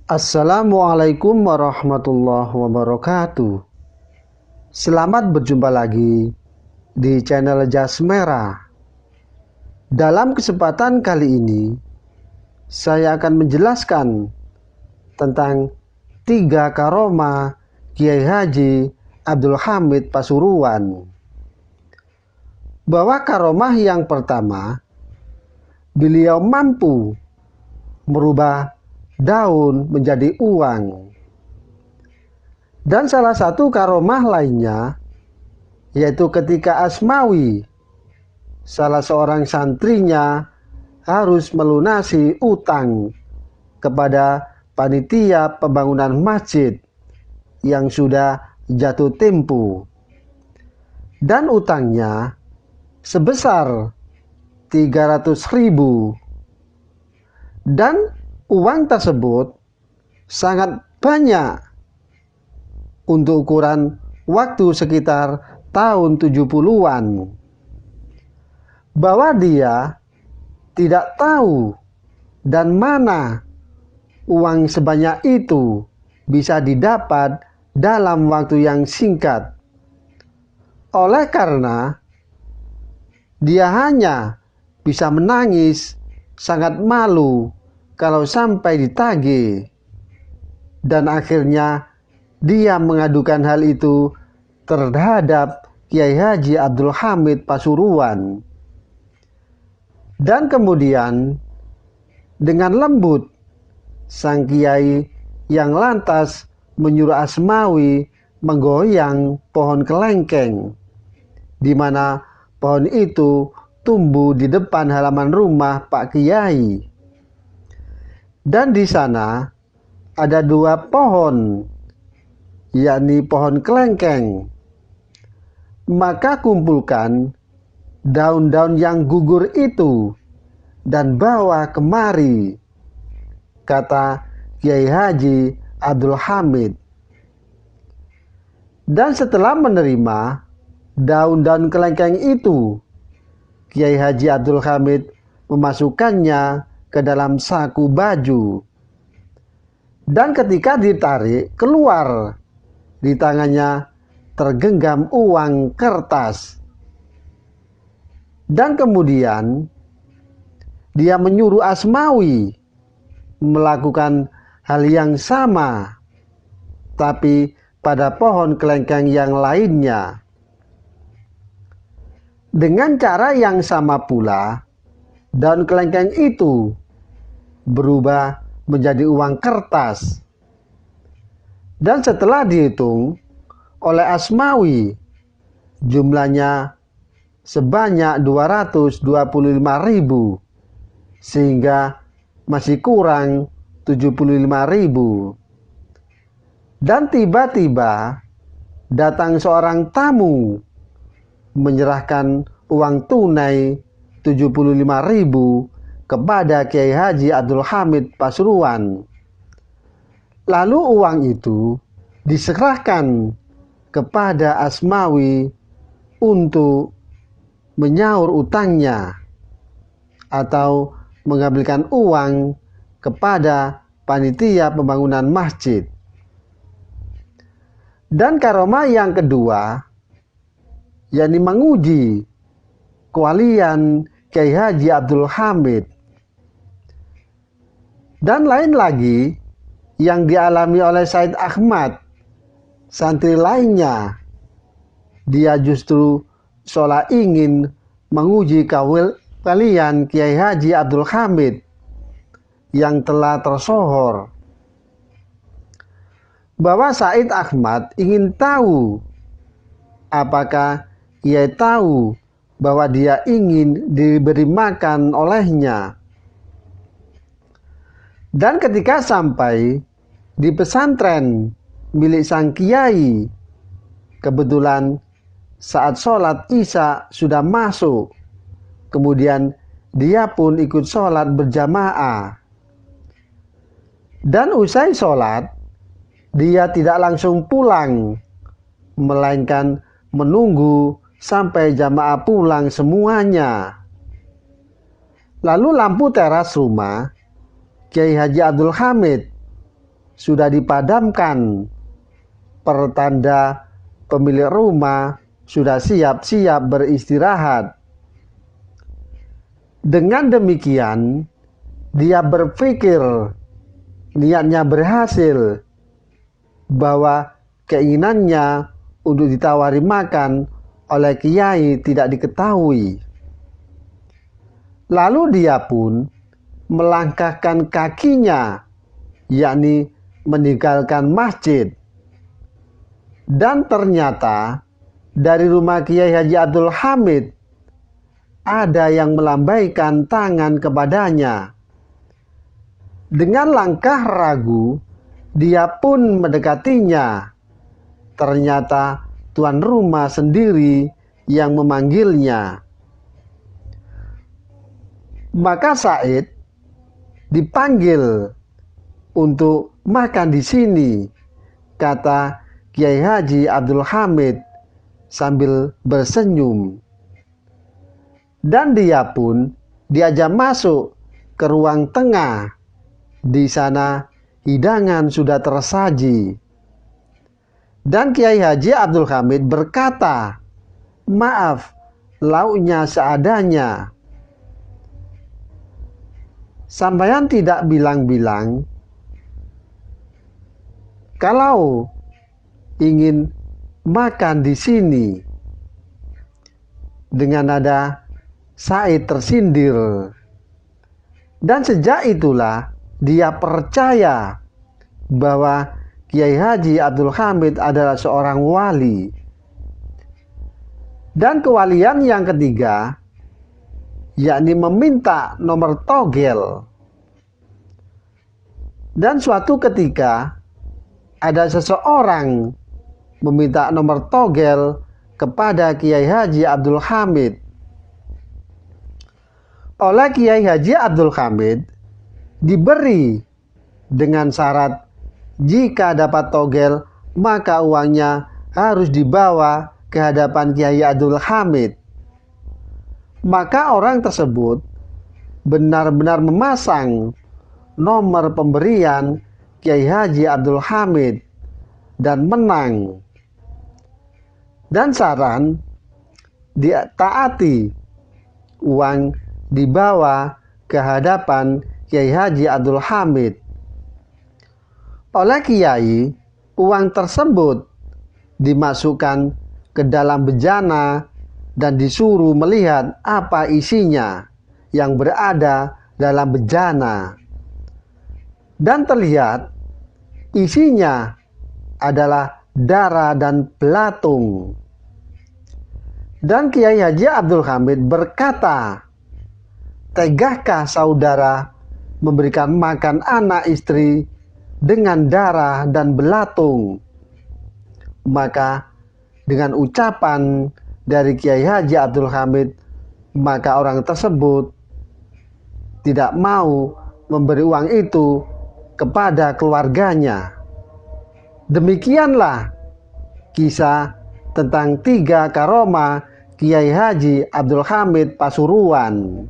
Assalamualaikum warahmatullahi wabarakatuh. Selamat berjumpa lagi di channel Jas Merah. Dalam kesempatan kali ini, saya akan menjelaskan tentang 3 karomah Kiai Haji Abdul Hamid Pasuruan. Bahwa karomah yang pertama, beliau mampu merubah daun menjadi uang. Dan salah satu karomah lainnya yaitu ketika Asmawi, salah seorang santrinya, harus melunasi utang kepada panitia pembangunan masjid yang sudah jatuh tempo, dan utangnya sebesar 300.000, dan uang tersebut sangat banyak untuk ukuran waktu sekitar tahun 70-an. Bahwa dia tidak tahu dan mana uang sebanyak itu bisa didapat dalam waktu yang singkat. Oleh karena dia hanya bisa menangis, sangat malu kalau sampai ditagih, dan akhirnya dia mengadukan hal itu terhadap Kiai Haji Abdul Hamid Pasuruan. Dan kemudian dengan lembut sang kiai yang lantas menyuruh Asmawi menggoyang pohon kelengkeng, di mana pohon itu tumbuh di depan halaman rumah Pak Kiai. Dan di sana ada 2 pohon, yakni pohon kelengkeng. Maka kumpulkan daun-daun yang gugur itu dan bawa kemari, kata Kiai Haji Abdul Hamid. Dan setelah menerima daun-daun kelengkeng itu, Kiai Haji Abdul Hamid memasukkannya ke dalam saku baju. Dan ketika ditarik keluar, di tangannya tergenggam uang kertas. Dan kemudian dia menyuruh Asmawi melakukan hal yang sama, tapi pada pohon kelengkeng yang lainnya. Dengan cara yang sama pula, daun kelengkeng itu berubah menjadi uang kertas. Dan setelah dihitung oleh Asmawi, jumlahnya sebanyak 225.000, sehingga masih kurang 75.000. Dan tiba-tiba datang seorang tamu menyerahkan uang tunai 75.000 kepada Kiai Haji Abdul Hamid Pasuruan. Lalu uang itu diserahkan kepada Asmawi untuk menyaur utangnya atau mengambilkan uang kepada panitia pembangunan masjid. Dan karomah yang kedua, yakni menguji kewalian Kiai Haji Abdul Hamid. Dan lain lagi yang dialami oleh Said Ahmad, santri lainnya. Dia justru seolah ingin menguji kewalian Kiai Haji Abdul Hamid yang telah tersohor. Bahwa Said Ahmad ingin tahu apakah ia tahu bahwa dia ingin diberi makan olehnya. Dan ketika sampai di pesantren milik sang kiai, kebetulan saat sholat Isya sudah masuk. Kemudian dia pun ikut sholat berjamaah. Dan usai sholat, dia tidak langsung pulang, melainkan menunggu sampai jamaah pulang semuanya. Lalu lampu teras rumah Kiai Haji Abdul Hamid sudah dipadamkan, pertanda pemilik rumah sudah siap-siap beristirahat. Dengan demikian, dia berpikir niatnya berhasil, bahwa keinginannya untuk ditawari makan oleh kiai tidak diketahui. Lalu dia pun melangkahkan kakinya, yakni meninggalkan masjid. Dan ternyata dari rumah Kiai Haji Abdul Hamid ada yang melambaikan tangan kepadanya. Dengan langkah ragu, dia pun mendekatinya. Ternyata tuan rumah sendiri yang memanggilnya. Maka Said dipanggil untuk makan di sini, kata Kiai Haji Abdul Hamid sambil bersenyum. Dan dia pun diajak masuk ke ruang tengah. Di sana hidangan sudah tersaji. Dan Kiai Haji Abdul Hamid berkata, "Maaf, lauknya seadanya." Sampeyan tidak bilang-bilang kalau ingin makan di sini. Dengan nada Said tersindir. Dan sejak itulah dia percaya bahwa Kiai Haji Abdul Hamid adalah seorang wali. Dan kewalian yang ketiga, yakni meminta nomor togel. Dan suatu ketika ada seseorang meminta nomor togel kepada Kiai Haji Abdul Hamid. Oleh Kiai Haji Abdul Hamid diberi dengan syarat jika dapat togel maka uangnya harus dibawa ke hadapan Kiai Abdul Hamid. Maka orang tersebut benar-benar memasang nomor pemberian Kiai Haji Abdul Hamid dan menang. Dan saran ditaati, uang dibawa ke hadapan Kiai Haji Abdul Hamid. Oleh Kiai, uang tersebut dimasukkan ke dalam bejana dan disuruh melihat apa isinya yang berada dalam bejana. Dan terlihat isinya adalah darah dan belatung. Dan Kiai Haji Abdul Hamid berkata, "Tegakah saudara memberikan makan anak istri dengan darah dan belatung?" Maka dengan ucapan dari Kiai Haji Abdul Hamid, maka orang tersebut tidak mau memberi uang itu kepada keluarganya. Demikianlah kisah tentang 3 karomah Kiai Haji Abdul Hamid Pasuruan.